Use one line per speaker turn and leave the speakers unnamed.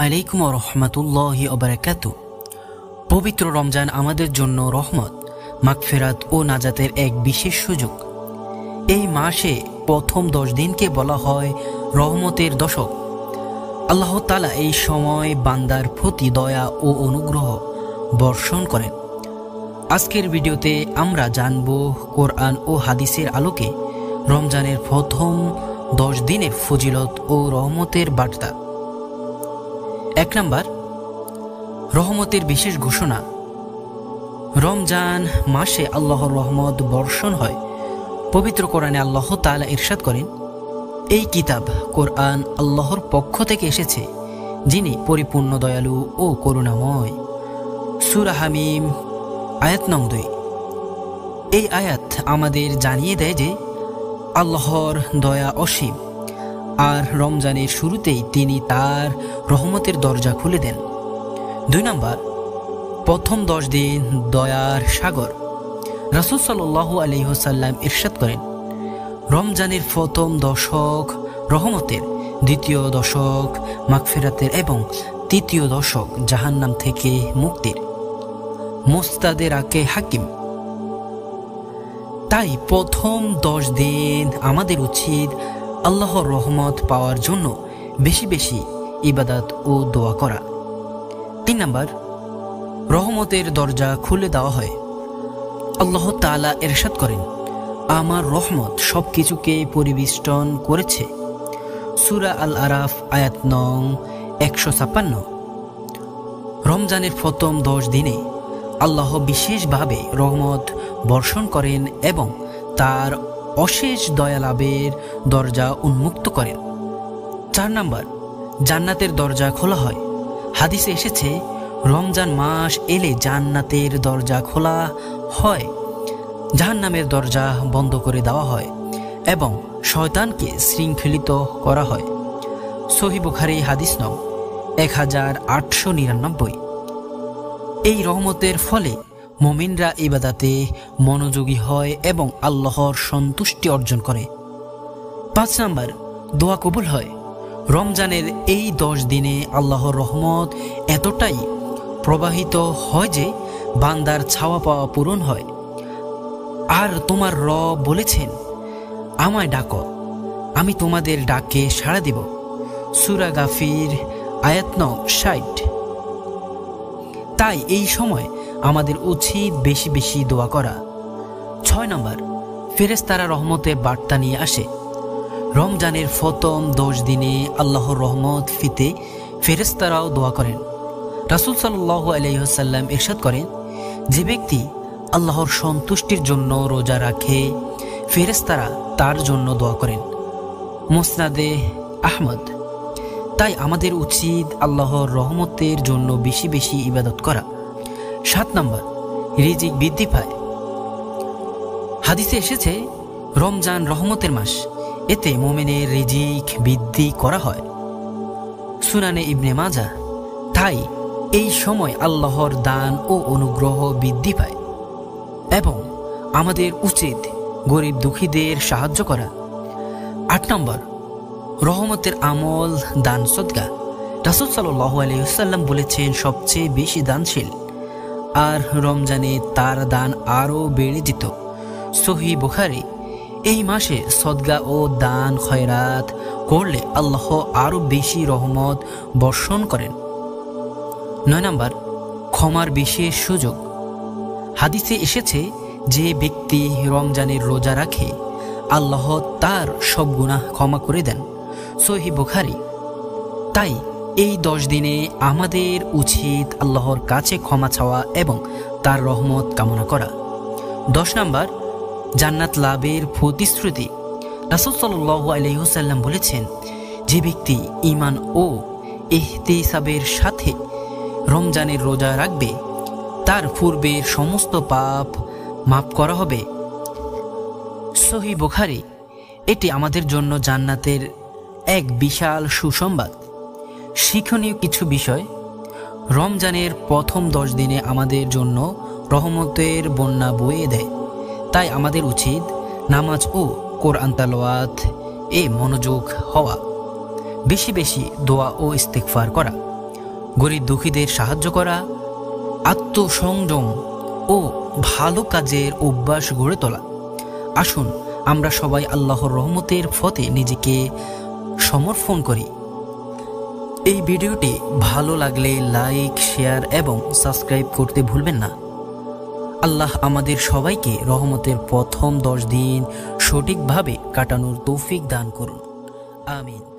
আলাইকুম ওয়া রাহমাতুল্লাহি ওয়া বারাকাতুহু। পবিত্র রমজান আমাদের জন্য রহমত, মাগফিরাত ও নাজাতের এক বিশেষ সুযোগ। এই মাসে প্রথম 10 দিনকে বলা হয় রহমতের দশক। আল্লাহ তাআলা এই সময় বান্দার প্রতি দয়া ও অনুগ্রহ বর্ষণ করেন। আজকের ভিডিওতে আমরা জানব কোরআন ও হাদিসের আলোকে রমজানের প্রথম 10 দিনের ফজিলত ও রহমতের বার্তা। 1 নাম্বার, রহমতের বিশেষ ঘোষণা। রমজান মাসে আল্লাহর রহমত বর্ষণ হয়। পবিত্র কোরআনে আল্লাহ তাআলা ইরশাদ করেন, এই কিতাব কোরআন আল্লাহর পক্ষ থেকে এসেছে, যিনি পরিপূর্ণ দয়ালু ও করুণাময়। সূরা হামিম আয়াত নং 2। এই আয়াত আমাদের জানিয়ে দেয় যে আল্লাহর দয়া অসীম, আর রমজানের শুরুতেই তিনি তার রহমতের দরজা খুলে দেন। 2 নাম্বার, প্রথম 10 দিন দয়ার সাগর। রাসূল সাল্লাল্লাহু আলাইহি ওয়াসাল্লাম ইরশাদ করেন, রমজানের প্রথম দশক রহমতের, দ্বিতীয় দশক মাগফিরাতের এবং তৃতীয় দশক জাহান্নাম থেকে মুক্তির। মুস্তাদরাকে হাকিম। তাই প্রথম 10 দিন আমাদের উচিত আল্লাহর রহমত পাওয়ার জন্য বেশি বেশি ইবাদত ও দোয়া করা। 3 নাম্বার, রহমতের দরজা খুলে দেওয়া হয়। আল্লাহ তাআলা ইরশাদ করেন, আমার রহমত সবকিছুকে পরিবেষ্টন করেছে। সূরা আল আরাফ আয়াত নং 156। রমজানের প্রথম 10 দিনে আল্লাহ বিশেষভাবে রহমত বর্ষণ করেন এবং তার অশেষ দয়া লাভের দরজা উন্মুক্ত করেন। 4 নাম্বার, জান্নাতের দরজা খোলা হয়। হাদিসে এসেছে, রমজান মাস এলে জান্নাতের দরজা খোলা হয়, জাহান্নামের দরজা বন্ধ করে দেওয়া হয় এবং শয়তানকে শৃঙ্খলিত করা হয়। সহিহ বুখারী হাদিস নং 1899। এই রহমতের ফলে মুমিনরা ইবাদতে মনোযোগী হয় এবং আল্লাহর সন্তুষ্টি অর্জন করে। 5 নাম্বার, দোয়া কবুল হয়। রমজানের এই 10 দিনে আল্লাহর রহমত এতটাই প্রবাহিত হয় যে বান্দার চাওয়া পাওয়া পূরণ হয়। আর তোমার রব বলেছেন, আমায় ডাকো, আমি তোমাদের ডাকে সাড়া দেব। সূরা গাফির আয়াত নং 60। তাই এই সময় আমাদের উচিত বেশি বেশি দোয়া করা। 6 নাম্বার, ফেরেশতারা রহমতের বার্তা নিয়ে আসে। রমজানের প্রথম 10 দিনে আল্লাহর রহমত ফিতে ফেরেশতারাও দোয়া করেন। রাসূল সাল্লাল্লাহু আলাইহি ওয়াসাল্লাম ইরশাদ করেন, যে ব্যক্তি আল্লাহর সন্তুষ্টির জন্য রোজা রাখে, ফেরেশতারা তার জন্য দোয়া করেন। মুসনাদে আহমদ। তাই আমাদের উচিত আল্লাহর রহমতের জন্য বেশি বেশি ইবাদত করা। 7 নাম্বার, রিজিক বৃদ্ধি পায়। হাদিসে এসেছে, রমজান রহমতের মাস, এতে মুমিনের রিজিক বৃদ্ধি করা হয়। সুনানে ইবনে মাজাহ। তাই এই সময় আল্লাহর দান ও অনুগ্রহ বৃদ্ধি পায় এবং আমাদের উচিত গরিব দুঃখীদের সাহায্য করা। 8 নম্বর, রহমতের আমল, দান সদকা। রাসূল সাল্লাল্লাহু আলাইহি ওয়াসাল্লাম বলেছেন, সবচেয়ে বেশি দানশীল, আর রমজানে তার দান আরও বেড়ে যেত। সহিহ বুখারী। এই মাসে সদকা ও দান খয়রাত করলে আল্লাহ আরও বেশি রহমত বর্ষণ করেন। 9 নম্বর, ক্ষমার বিশেষ সুযোগ। হাদিসে এসেছে, যে ব্যক্তি রমজানের রোজা রাখে, আল্লাহ তার সব গুনাহ ক্ষমা করে দেন। সহিহ বুখারী। তাই এই 10 দিনে আমাদের উচিত আল্লাহর কাছে ক্ষমা চাওয়া এবং তার রহমত কামনা করা। 10 নম্বর, জান্নাত লাভের প্রতিশ্রুতি। রাসূল সাল্লাল্লাহু আলাইহি ওয়াসাল্লাম বলেছেন, যে ব্যক্তি ঈমান ও ইহতিসাবের সাথে রমজানের রোজা রাখবে, তার পূর্বের সমস্ত পাপ মাফ করা হবে। সহিহ বুখারী। এটি আমাদের জন্য জান্নাতের এক বিশাল সুসংবাদ। শিক্ষণীয় কিছু বিষয়। রমজানের প্রথম 10 দিনে আমাদের জন্য রহমতের বন্যা বয়ে দেয়। তাই আমাদের উচিত নামাজ ও কোরআন তেলাওয়াত এ মনোযোগ হওয়া, বেশি বেশি দোয়া ও ইস্তিগফার করা। গরিব দুঃখীদের সাহায্য করা, আত্মসংযম ও ভালো কাজের অভ্যাস গড়ে তোলা। আসুন আমরা সবাই আল্লাহর রহমতের পথে নিজেকে সমর্পণ করি। এই ভিডিওটি ভালো লাগলে লাইক, শেয়ার এবং সাবস্ক্রাইব করতে ভুলবেন না। আল্লাহ আমাদের সবাইকে রহমতের প্রথম 10 দিন সঠিকভাবে কাটানোর তৌফিক দান করুন। আমিন।